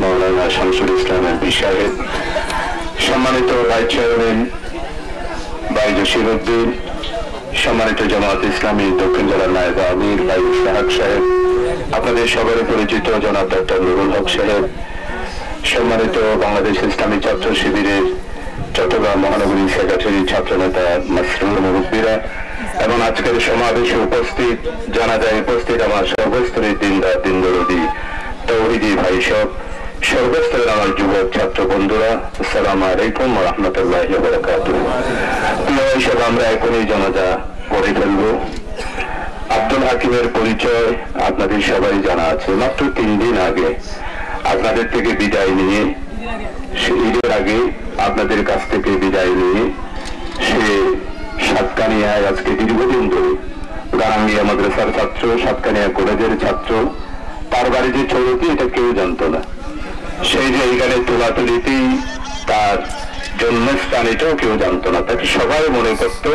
মৌলানা শামসুল ইসলামের বিষয়ে সম্মানিত ভাইস চেয়ারম্যান ভাই জসির উদ্দিন, সম্মানিত জামাত ইসলামী দক্ষিণ জেলার নায়েব আমির ভাই ইসহাক সাহেব, আপনাদের সবারই পরিচিত জনাব ডক্টর নুরুল হক সাহেব, সম্মানিত বাংলাদেশ ইসলামী ছাত্র শিবিরের চট্টগ্রাম মহানগরী সেক্রেটারি ছাত্রনেতা মাসরুর মুরব্বীরা এবং আজকের সমাবেশে উপস্থিত জানাজায় উপস্থিত আমার সর্বস্তরের দিনদার দিনদরদি তৌহিদি ভাই সব, সর্বস্তরের আমার যুবক ছাত্র বন্ধুরা, আসসালামু আলাইকুম ওয়া রাহমাতুল্লাহি ওয়া বারাকাতুহু। প্রিয় হিসেবে আমরা এখনই জানাজা পড়ে ফেলব। আব্দুল হাকিমের পরিচয় আপনাদের সবাই জানা আছে। মাত্র 3 দিন আগে আপনাদের থেকে বিদায় নিয়ে, ঈদের আগে আপনাদের কাছ থেকে বিদায় নিয়ে সে সাতকানিয়ায় আজকে দীর্ঘদিন ধরে গারাঙ্গিয়া মাদ্রাসার ছাত্র, সাতকানিয়া কলেজের ছাত্র, তার বাড়ি যে চৌরতি এটা কেউ জানতো না। সেই যে এইখানে তোলাতুলিতেই তার জন্মস্থান এটাও কেউ জানতো না। তাকে সবাই মনে করত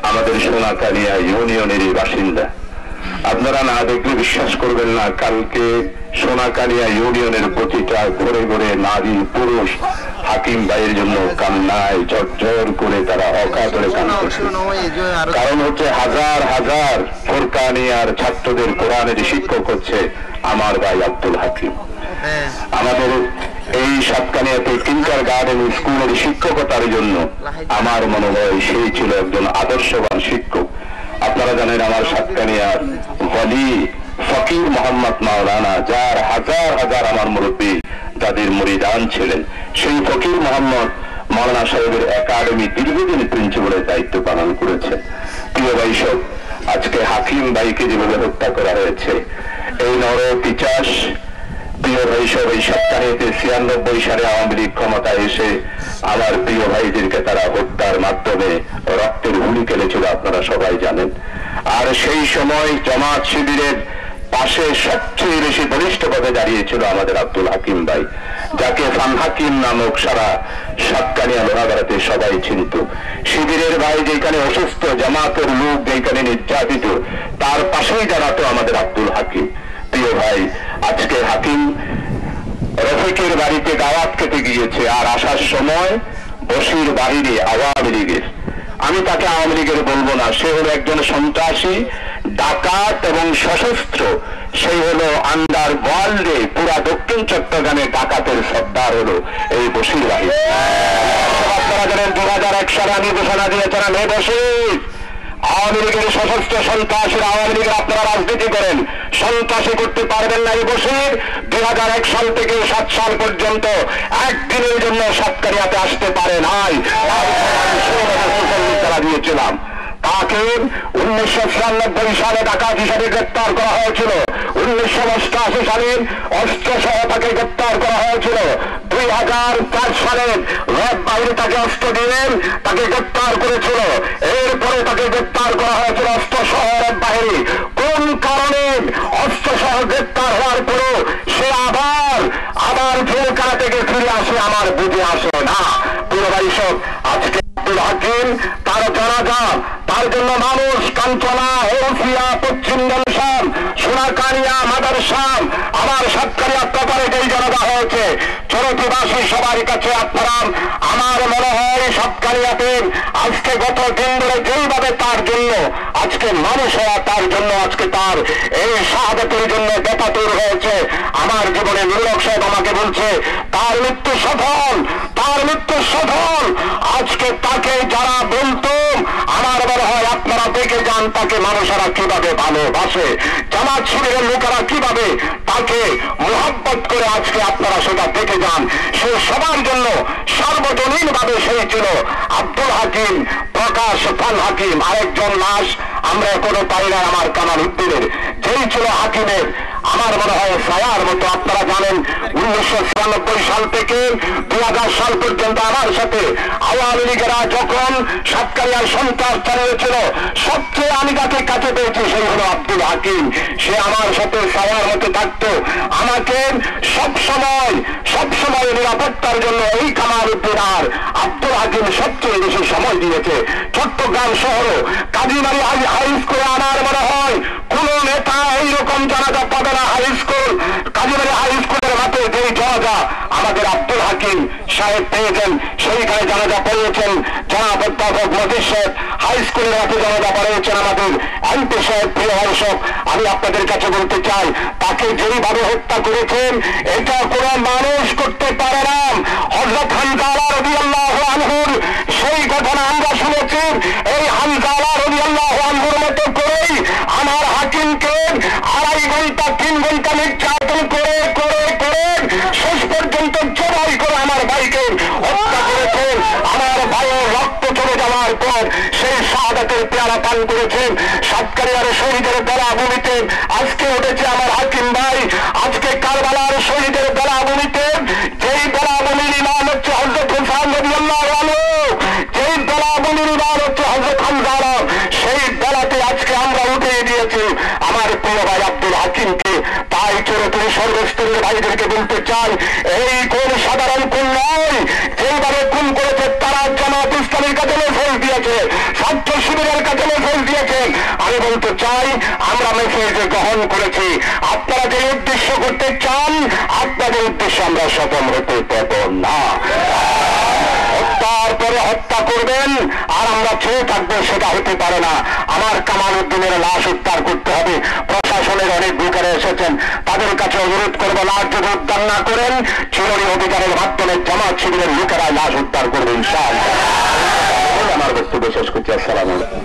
আমাদের সোনাকানিয়া ইউনিয়নেরই বাসিন্দা। আপনারা না দেখলে বিশ্বাস করবেন না, কালকে সোনাকানিয়া ইউনিয়নের প্রতিটা ঘরে ঘরে নারী পুরুষ হাকিম ভাইয়ের জন্য কান্নায় ঝরঝর করে তারা অকাতরে কাঁদতেছে। কারণ হচ্ছে হাজার হাজার ফোরকানিয়ার ছাত্রদের কোরআনের শিক্ষক হচ্ছে আমার ভাই আব্দুল হাকিম। আমাদের এই সাতকানিয়াতে কিন্টার গার্ডেন স্কুলের শিক্ষকতার জন্য আমার মনে হয় সেই ছিল একজন আদর্শবান শিক্ষক। আপনারা জানেন আমার সাতকানিয়ার ওয়ালি ফকির মোহাম্মদ মাওলানা, যার হাজার হাজার আমার মুরব্বী তাদের মুরিদান ছিলেন, সেই ফকির মোহাম্মদ মাওলানা সাহেবের একাডেমি দীর্ঘদিন প্রিন্সিপালের দায়িত্ব পালন করেছে। প্রিয় ভাই সব, আজকে হাকিম ভাইকে যেভাবে হত্যা করা হয়েছে, এই নরপিচাস প্রিয় ভাই সব, এই সাতকানিয়াতে 96 সালে আওয়ামী লীগ ক্ষমতায় এসে আমার প্রিয় ভাইদেরকে তারা হত্যার মাধ্যমে রক্তের হুলি খেলেছিল, আপনারা সবাই জানেন। আর সেই সময় জামাত শিবিরের পাশে সবচেয়ে বেশি বলিষ্ঠ পদে দাঁড়িয়েছিল আমাদের আব্দুল হাকিম ভাই, যাকে ফান হাকিম নামক সারা সাতকানিয়া লোহাগাড়াতে সবাই চিনত। শিবিরের ভাই যেখানে অসুস্থ, জামাতের লোক যেখানে নির্যাতিত, তার পাশেই দাঁড়াতো আমাদের আব্দুল হাকিম। প্রিয় ভাই, আজকে হাকিম রফিকের বাড়িতে দাওয়াত খেতে গিয়েছে, আর আসার সময় বশির বাহিনী আওয়ামী লীগের, আমি তাকে আওয়ামী লীগের বলবো না, সে হলো একজন সন্ত্রাসী, ডাকাত এবং সশস্ত্র। সেই হলো আন্ডার ওয়ার্ল্ডে পুরা দক্ষিণ চট্টগ্রামে ডাকাতের সর্দার হলো এই বশির বাহিনী। আপনারা জানেন 2001 সালে আমি ঘোষণা দিয়েছিলাম, হে বশির, আওয়ামী লীগের সশস্ত্র সন্ত্রাসীরা, আওয়ামী লীগের আপনারা রাজনীতি করেন, সন্ত্রাসী করতে পারবেন না। এই বশির 2001 সাল থেকে 7 সাল পর্যন্ত একদিনের জন্য সাতকানিয়াতে আসতে পারে নাই, তারা দিয়েছিলাম। তাকে 1996 সালে ডাকাত হিসাবে গ্রেপ্তার করা হয়েছিল, 1988 সালে অস্ত্র সহ তাকে গ্রেপ্তার করা হয়েছিল, 2004 সালে র্যাব বাহিনী তাকে অস্ত্র দিলেন, তাকে গ্রেপ্তার করেছিল, এরপরে তাকে গ্রেপ্তার করা হয়েছিল অস্ত্র সহ র্যাব বাহিনী। কোন কারণে অস্ত্র সহ গ্রেপ্তার হওয়ার পরেও সে আবার জেলখানা থেকে ফিরে আসে আমার বুঝে আসে না। পুরো ভাই সব, আজকে আব্দুল হাকিম তার জানাজা, তার জন্য মানুষ কাঞ্চনা, হেলফিয়া, পশ্চিম জনসাম, সোনাকানিয়া, মাদারসাম, আমার সাতকানিয়া প্রপারেটেই জানাজা হয়েছে। চরতিবাসী সবার কাছে আপনারা, আমার মনে হয় সাতকানিয়াতে আজকে গত দিন ধরে যেইভাবে তার জন্য আজকে মানুষেরা তার জন্য আজকে তার এই শাহাদাতের জন্য বেপাতুর হয়েছে। আমার জীবনে নুরুল সাহেব আমাকে বলছে তার মৃত্যু সফল, তার মৃত্যু সফল। আজকে তাকে যারা বলতো, আমার মনে হয় আপনারা দেখে যান তাকে মানুষেরা কিভাবে ভালোবাসে, জামাত শিবিরের লোকেরা কিভাবে তাকে মোহাব্বত করে, আজকে আপনারা সেটা দেখে যান। সে সবার জন্য সার্বজনীন ভাবে সেই ছিল আব্দুল হাকিম, প্রকাশ ফান হাকিম। আরেকজন লাশ আমরা এখনো পাই না, আমার কামাল উদ্দিনের, যেই ছিল হাকিমের আমার মনে হয় সায়ার মতো। আপনারা জানেন 1996 সাল থেকে 2000 সাল পর্যন্ত আমার সাথে আওয়ামী লীগেরা যখন সাতকারিয়ার সন্ত্রাস চালিয়েছিল, সবচেয়ে আমি যাকে কাছে পেয়েছি সেই হলো আব্দুল হাকিম। সে আমার সাথে সায়ার মতো থাকতো, আমাকে সবসময় নিরাপত্তার জন্য এই কামারউদ্দিন আর আব্দুল হাকিম সবচেয়ে বেশি সময় দিয়েছে। চট্টগ্রাম শহর কাজীবাড়ি হাই স্কুলে আমার মনে হয় কোন নেতা এইরকম জানাজা পাবে না। হাই স্কুল কাজীবাড়ি হাই স্কুলের মাঠে যেই জানাজা আমাদের আব্দুল হাকিম সাহেব পেয়েছেন, সেইখানে জানাজা পড়িয়েছেন জনাব অধ্যাপক মজিদ সাহেব। হাই স্কুলের মাঠে জানাজা পড়িয়েছেন আমাদের এমপি সাহেব। প্রিয় দর্শক, আমি আপনাদের কাছে বলতে চাই, তাকে যেইভাবে হত্যা করেছেন এটা কোন মানুষ করতে পারে না। হযরত হামজা রাদিয়াল্লাহু আনহুর সেই ঘটনা আমরা শুনেছি। এই হামজা রাদিয়াল্লাহু আনহুর মতো করেই আমার হাকিমকে 2.5 ঘন্টা 3 ঘন্টা নির্যাতন করে শেষ পর্যন্ত জবাই করে আমার ভাইকে হত্যা করেছেন। আমার ভাইয়ের রক্ত চলে যাওয়ার পর সেই শাহাদাতের পেয়ালা পান করেছেন। সাতকারিয়ার শহীদের বেলাভূমিতে আজকে উঠেছে আমার হাকিম ভাই। আজকে কারবালার শহীদের বেলাভূমিতে যেই বেলাভূমির ইমাম হচ্ছে হযরত হুসাইন রাদিয়াল্লাহু আনহু, যেই বেলাভূমির ইমাম হচ্ছে হযরত হামজা, সেই বেলাতে আজকে আমরা উঠে দিয়েছি আমার প্রিয় ভাই আব্দুল হাকিমকে। তাই চিরতরে সর্বস্তরের ভাইদেরকে বলতে চাই, এই কোন সাধারণ খুন নয়। যেইভাবে খুন করেছে তারা জামাত ইসলামের কাছে মেসেজ দিয়েছে, ছাত্র শিবিরের কাছে মেসেজ দিয়েছে। আমি বলতে চাই, আমরা মেসেজ গ্রহণ করেছি। আপনারা যে উদ্দেশ্য করতে চান, আপনাদের উদ্দেশ্যে আমরা সফল হতে দেব না। হত্যার পরে হত্যা করবেন আর আমরা চেয়ে থাকবো, সেটা হতে পারে না। আমার কামালউদ্দিনের লাশ উদ্ধার করতে হবে। প্রশাসনের অনেক লোকেরা এসেছেন, তাদের কাছে অনুরোধ করবো, লাশ যদি উদ্ধার না করেন চিরুনি অভিযানের মাধ্যমে জামাত শিবিরের লোকেরা লাশ উদ্ধার করবে ইনশাআল্লাহ। আমার বক্তব্য শেষ করছি। আসসালামু আলাইকুম।